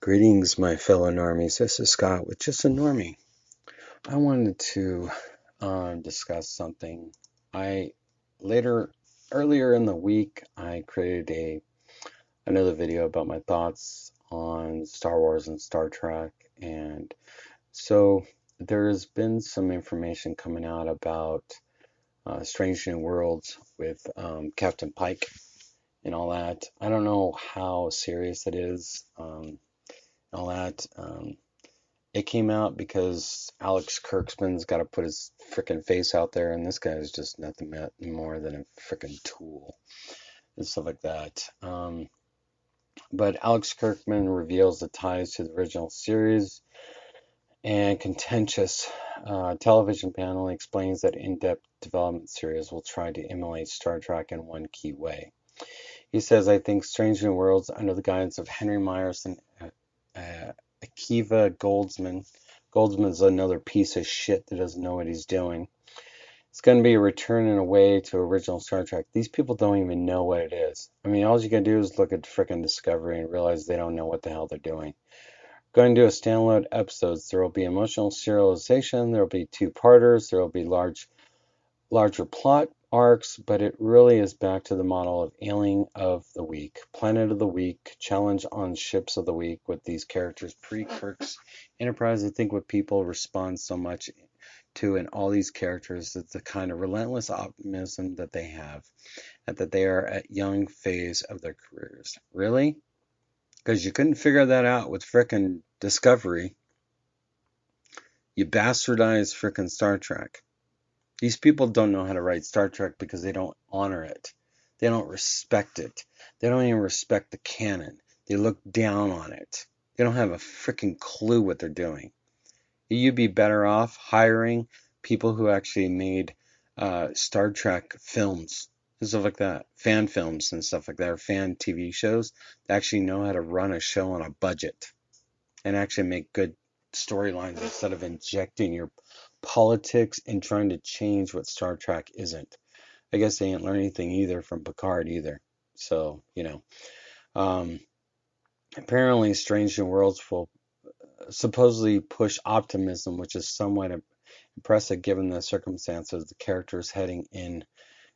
Greetings, my fellow normies. This is Scott with Just a Normie. I wanted to discuss something. I earlier in the week, I created another video about my thoughts on Star Wars and Star Trek, and so there has been some information coming out about Strange New Worlds with Captain Pike and all that. I don't know how serious it is. All that. It came out because Alex Kirkman's got to put his frickin' face out there, and this guy is just nothing more than a frickin' tool and stuff like that. But Alex Kirkman reveals the ties to the original series, and contentious television panel explains that in-depth development series will try to emulate Star Trek in one key way. He says, I think Strange New Worlds, under the guidance of Henry Myers and Akiva Goldsman. Goldsman's another piece of shit that doesn't know what he's doing. It's going to be a return in a way to original Star Trek. These people don't even know what it is. I mean, all you can do is look at frickin' Discovery and realize they don't know what the hell they're doing. Going to do a standalone episodes. There will be emotional serialization. There will be two-parters. There will be larger plot arcs, but it really is back to the model of Alien of the Week, Planet of the Week, Challenge on Ships of the Week with these characters pre-Kirk's Enterprise. I think what people respond so much to in all these characters is the kind of relentless optimism that they have, and that they are at young phase of their careers. Really? Because you couldn't figure that out with frickin' Discovery. You bastardized frickin' Star Trek. These people don't know how to write Star Trek because they don't honor it. They don't respect it. They don't even respect the canon. They look down on it. They don't have a freaking clue what they're doing. You'd be better off hiring people who actually made Star Trek films and stuff like that, fan films and stuff like that, or fan TV shows that actually know how to run a show on a budget and actually make good storylines instead of injecting your politics and trying to change what Star Trek isn't. I guess they didn't learn anything either from Picard either. So, apparently Strange New Worlds will supposedly push optimism, which is somewhat impressive given the circumstances. The characters heading in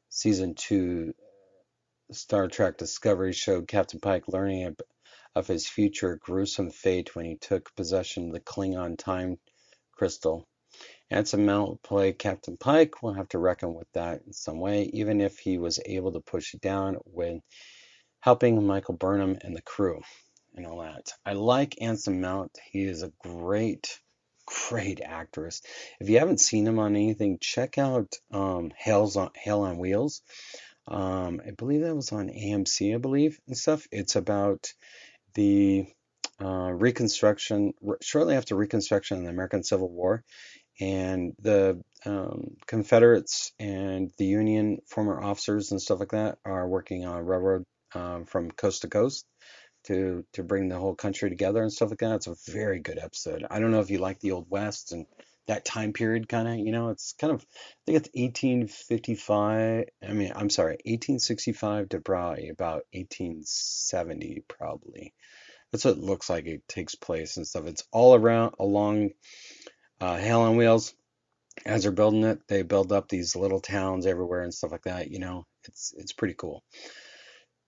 season 2 Star Trek Discovery showed Captain Pike learning of his future gruesome fate when he took possession of the Klingon time crystal. Anson Mount will play Captain Pike. We'll have to reckon with that in some way, even if he was able to push it down when helping Michael Burnham and the crew and all that. I like Anson Mount. He is a great actress. If you haven't seen him on anything, check out Hell on Wheels. I believe that was on AMC, I believe, and stuff. It's about the Reconstruction, shortly after Reconstruction in the American Civil War, and the Confederates and the Union former officers and stuff like that are working on a railroad from coast to coast to bring the whole country together and stuff like that. It's a very good episode. I don't know if you like the Old West and that time period kind of, it's kind of, I think it's 1855. I'm sorry, 1865 to probably about 1870 probably. That's what it looks like it takes place and stuff. It's all along Hell on Wheels. As they're building it, they build up these little towns everywhere and stuff like that. It's pretty cool.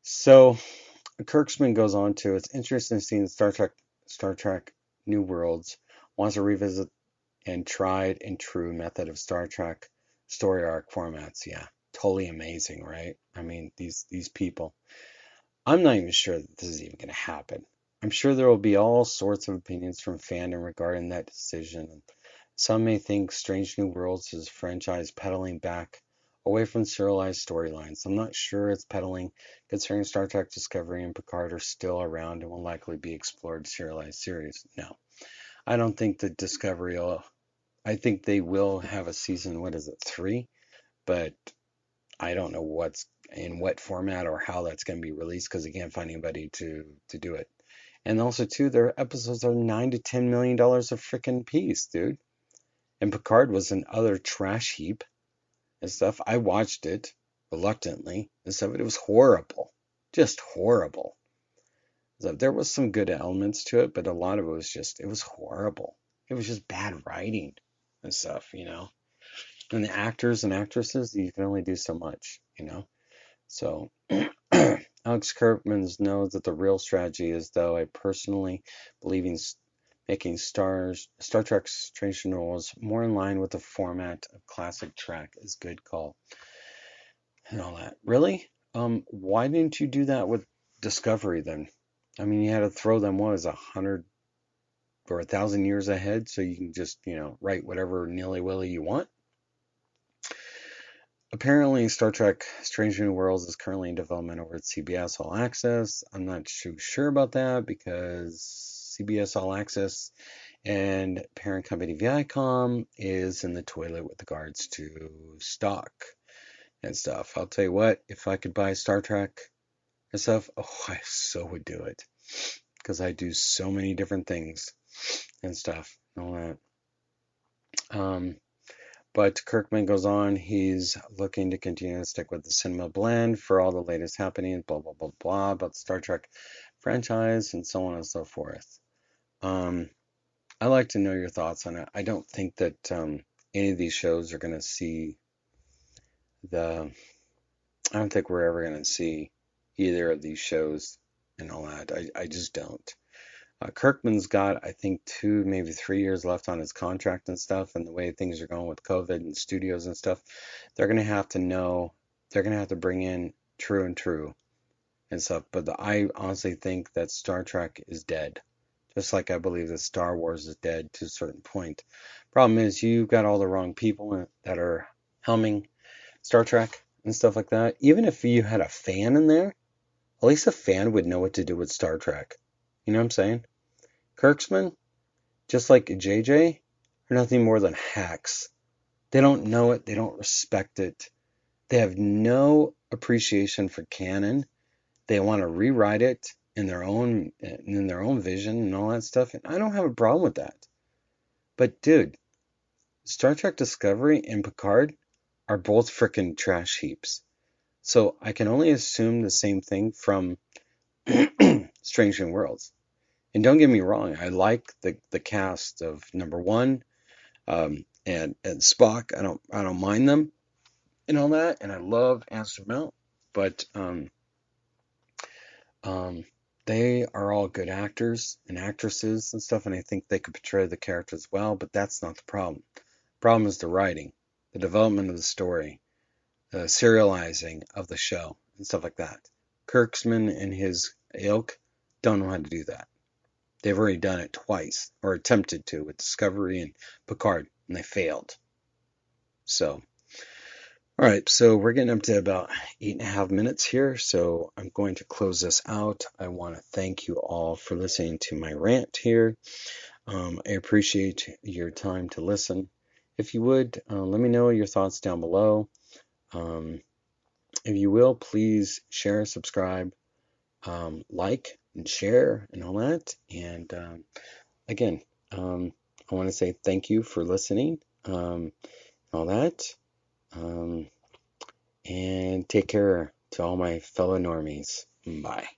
So Kirkman goes on to, it's interesting seeing Star Trek New Worlds wants to revisit and tried and true method of Star Trek story arc formats. Yeah, totally amazing, right? I mean, these people. I'm not even sure that this is even going to happen. I'm sure there will be all sorts of opinions from fandom regarding that decision. Some may think Strange New Worlds is a franchise pedaling back away from serialized storylines. I'm not sure it's pedaling, considering Star Trek Discovery and Picard are still around and will likely be explored serialized series. No, I don't think that Discovery will. I think they will have a season, what is it, 3? But I don't know what's in what format or how that's going to be released because they can't find anybody to do it. And also, too, their episodes are $9 to $10 million a freaking piece, dude. And Picard was an utter trash heap and stuff. I watched it reluctantly and stuff. It was horrible, just horrible. So there was some good elements to it, but a lot of it was just, it was horrible. It was just bad writing and stuff, you know. And the actors and actresses, you can only do so much, you know. So Alex Kirkman knows that the real strategy is, though I personally believe in making Star Trek's Strange New Worlds more in line with the format of classic Trek is good call and all that. Really? Why didn't you do that with Discovery then? I mean, you had to throw them, what is 100 or 1,000 years ahead so you can just, you know, write whatever nilly-willy you want? Apparently, Star Trek Strange New Worlds is currently in development over at CBS All Access. I'm not too sure about that because CBS All Access and parent company Viacom is in the toilet with regards to stock and stuff. I'll tell you what, if I could buy Star Trek and stuff, oh, I so would do it because I do so many different things and stuff and all that. But Kirkman goes on, he's looking to continue to stick with the cinema blend for all the latest happenings, blah, blah, blah, blah, about the Star Trek franchise and so on and so forth. I'd like to know your thoughts on it. I don't think that any of these shows are going to see I don't think we're ever going to see either of these shows and all that. I just don't. Kirkman's got, I think, 2, maybe 3 years left on his contract and stuff, and the way things are going with COVID and studios and stuff, they're going to have to bring in True and stuff. But I honestly think that Star Trek is dead, just like I believe that Star Wars is dead to a certain point. Problem is, you've got all the wrong people that are helming Star Trek and stuff like that. Even if you had a fan in there, at least a fan would know what to do with Star Trek. You know what I'm saying? Kirksman, just like JJ, are nothing more than hacks. They don't know it. They don't respect it. They have no appreciation for canon. They want to rewrite it in their own vision and all that stuff. And I don't have a problem with that. But dude, Star Trek Discovery and Picard are both frickin' trash heaps. So I can only assume the same thing from Strange New Worlds. And don't get me wrong, I like the cast of number one, and Spock. I don't mind them and all that, and I love Anson Mount, but they are all good actors and actresses and stuff, and I think they could portray the characters well. But that's not the problem. The problem is the writing, the development of the story, the serializing of the show, and stuff like that. Kirksman and his ilk don't know how to do that. They've already done it twice, or attempted to, with Discovery and Picard, and they failed. So, all right, so we're getting up to about 8.5 minutes here, so I'm going to close this out. I want to thank you all for listening to my rant here. I appreciate your time to listen. If you would, let me know your thoughts down below. If you will, please share, subscribe, like, and share, and all that. And again, I want to say thank you for listening, all that. And take care to all my fellow normies. Bye.